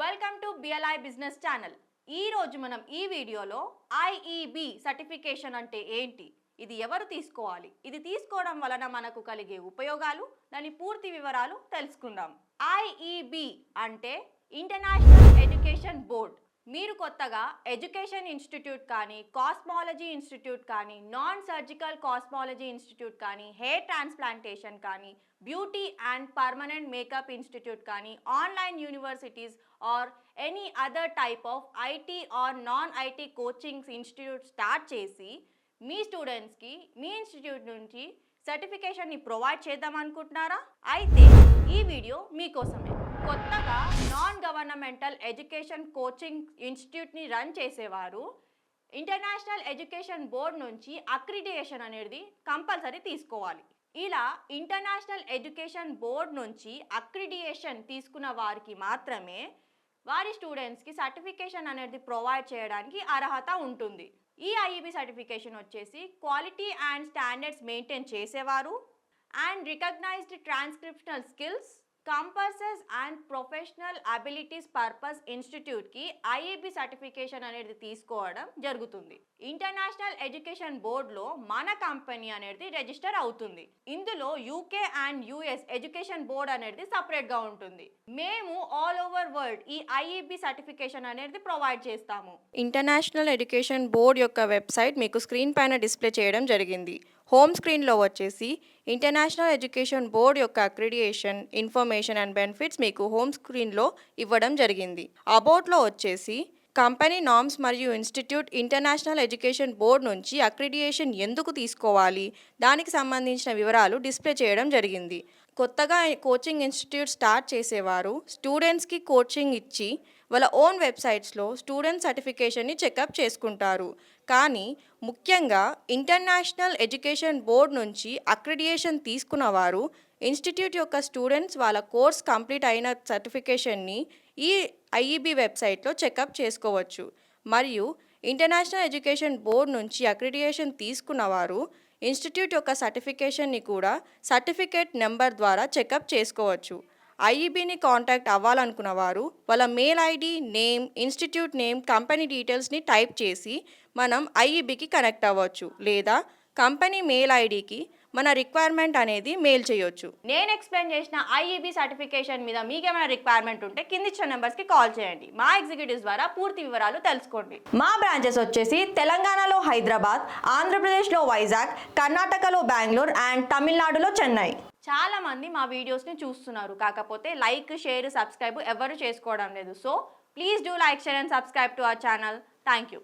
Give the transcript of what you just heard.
Welcome to BLI business channel. ఈ రోజు మనం ఈ వీడియోలో ఐఈబి సర్టిఫికేషన్ అంటే ఏంటి, ఇది ఎవరు తీసుకోవాలి, ఇది తీసుకోవడం వలన మనకు కలిగే ఉపయోగాలు, దాని పూర్తి వివరాలు తెలుసుకుందాం. ఐఈబి అంటే ఇంటర్నేషనల్ ఎడ్యుకేషన్ బోర్డ్. మీరు కొత్తగా ఎడ్యుకేషన్ ఇన్స్టిట్యూట్ కానీ, కాస్మాలజీ ఇన్స్టిట్యూట్ కానీ, నాన్ సర్జికల్ కాస్మాలజీ ఇన్స్టిట్యూట్ కానీ, హెయిర్ ట్రాన్స్ప్లాంటేషన్ కానీ, beauty and permanent makeup institute కానీ, online universities or any other type of IT or non IT coachings institute start చేసి మీ స్టూడెంట్స్కి మీ ఇన్స్టిట్యూట్ నుంచి సర్టిఫికేషన్ని ప్రొవైడ్ చేద్దాం అనుకుంటున్నారా? అయితే ఈ వీడియో మీకోసమే. కొత్తగా నాన్ గవర్నమెంటల్ ఎడ్యుకేషన్ కోచింగ్ ఇన్స్టిట్యూట్ని రన్ చేసేవారు ఇంటర్నేషనల్ ఎడ్యుకేషన్ బోర్డ్ నుంచి అక్రిడిటేషన్ అనేది కంపల్సరీ తీసుకోవాలి. ఇలా ఇంటర్నేషనల్ ఎడ్యుకేషన్ బోర్డ్ నుంచి అక్రిడిటేషన్ తీసుకున్న వారికి మాత్రమే వారి స్టూడెంట్స్కి సర్టిఫికేషన్ అనేది ప్రొవైడ్ చేయడానికి అర్హత ఉంటుంది. ఈ ఐఈబి సర్టిఫికేషన్ వచ్చేసి క్వాలిటీ అండ్ స్టాండర్డ్స్ మెయింటైన్ చేసేవారు అండ్ రికగ్నైజ్డ్ ట్రాన్స్క్రిప్షనల్ స్కిల్స్, కంపర్సెస్ అండ్ ప్రొఫెషనల్ అబిలిటీస్ పర్పస్ ఇన్స్టిట్యూట్కి ఐఈబి సర్టిఫికేషన్ అనేది తీసుకోవడం జరుగుతుంది. ఇంటర్నేషనల్ ఎడ్యుకేషన్ బోర్డులో మన కంపెనీ అనేది రిజిస్టర్ అవుతుంది. ఇందులో UK and US education board అనేది సపరేట్గా ఉంటుంది. మేము ఆల్ ఓవర్ వరల్డ్ ఈ ఐఈబి సర్టిఫికేషన్ అనేది ప్రొవైడ్ చేస్తాము. ఇంటర్నేషనల్ ఎడ్యుకేషన్ బోర్డ్ యొక్క వెబ్సైట్ మీకు స్క్రీన్ పైన డిస్ప్లే చేయడం జరిగింది. హోమ్ స్క్రీన్లో వచ్చేసి ఇంటర్నేషనల్ ఎడ్యుకేషన్ బోర్డ్ యొక్క అక్రిడిటేషన్ ఇన్ఫర్మేషన్ అండ్ బెనిఫిట్స్ మీకు హోమ్ స్క్రీన్లో ఇవ్వడం జరిగింది. అబౌట్లో వచ్చేసి కంపెనీ నార్మ్స్ మరియు ఇన్స్టిట్యూట్ ఇంటర్నేషనల్ ఎడ్యుకేషన్ బోర్డ్ నుంచి అక్రిడిటేషన్ ఎందుకు తీసుకోవాలి, దానికి సంబంధించిన వివరాలు డిస్ప్లే చేయడం జరిగింది. కొత్తగా కోచింగ్ ఇన్స్టిట్యూట్ స్టార్ట్ చేసేవారు స్టూడెంట్స్కి కోచింగ్ ఇచ్చి వాళ్ళ ఓన్ వెబ్సైట్స్లో స్టూడెంట్ సర్టిఫికేషన్ని చెకప్ చేసుకుంటారు. కానీ ముఖ్యంగా ఇంటర్నేషనల్ ఎడ్యుకేషన్ బోర్డ్ నుంచి అక్రిడిటేషన్ తీసుకున్నవారు ఇన్స్టిట్యూట్ యొక్క స్టూడెంట్స్ వాళ్ళ కోర్స్ కంప్లీట్ అయిన సర్టిఫికేషన్ని ఈ ఐఈబి వెబ్సైట్లో చెకప్ చేసుకోవచ్చు. మరియు ఇంటర్నేషనల్ ఎడ్యుకేషన్ బోర్డ్ నుంచి అక్రిడిటేషన్ తీసుకున్నవారు ఇన్స్టిట్యూట్ యొక్క సర్టిఫికేషన్ని కూడా సర్టిఫికేట్ నెంబర్ ద్వారా చెకప్ చేసుకోవచ్చు. ఐఈబిని కాంటాక్ట్ అవ్వాలనుకున్న వారు వాళ్ళ mail ID, name, institute name, company డీటెయిల్స్ని టైప్ చేసి మనం ఐఈబికి కనెక్ట్ అవ్వచ్చు, లేదా కంపెనీ మెయిల్ ఐడికి మన రిక్వైర్మెంట్ అనేది మెయిల్ చేయొచ్చు. నేను ఎక్స్ప్లెయిన్ చేసిన ఐఈబి సర్టిఫికేషన్ మీద మీకేమైనా రిక్వైర్మెంట్ ఉంటే కింది ఇచ్చిన నెంబర్స్కి కాల్ చేయండి. మా ఎగ్జిక్యూటివ్స్ ద్వారా పూర్తి వివరాలు తెలుసుకోండి. మా బ్రాంచెస్ వచ్చేసి తెలంగాణలో హైదరాబాద్, ఆంధ్రప్రదేశ్లో వైజాగ్, కర్ణాటకలో బెంగళూరు అండ్ తమిళనాడులో చెన్నై. చాలా మంది మా వీడియోస్ని చూస్తున్నారు, కాకపోతే లైక్, షేర్, సబ్స్క్రైబ్ ఎవరు చేసుకోవడం లేదు. So please do like, share and subscribe to our channel. Thank you.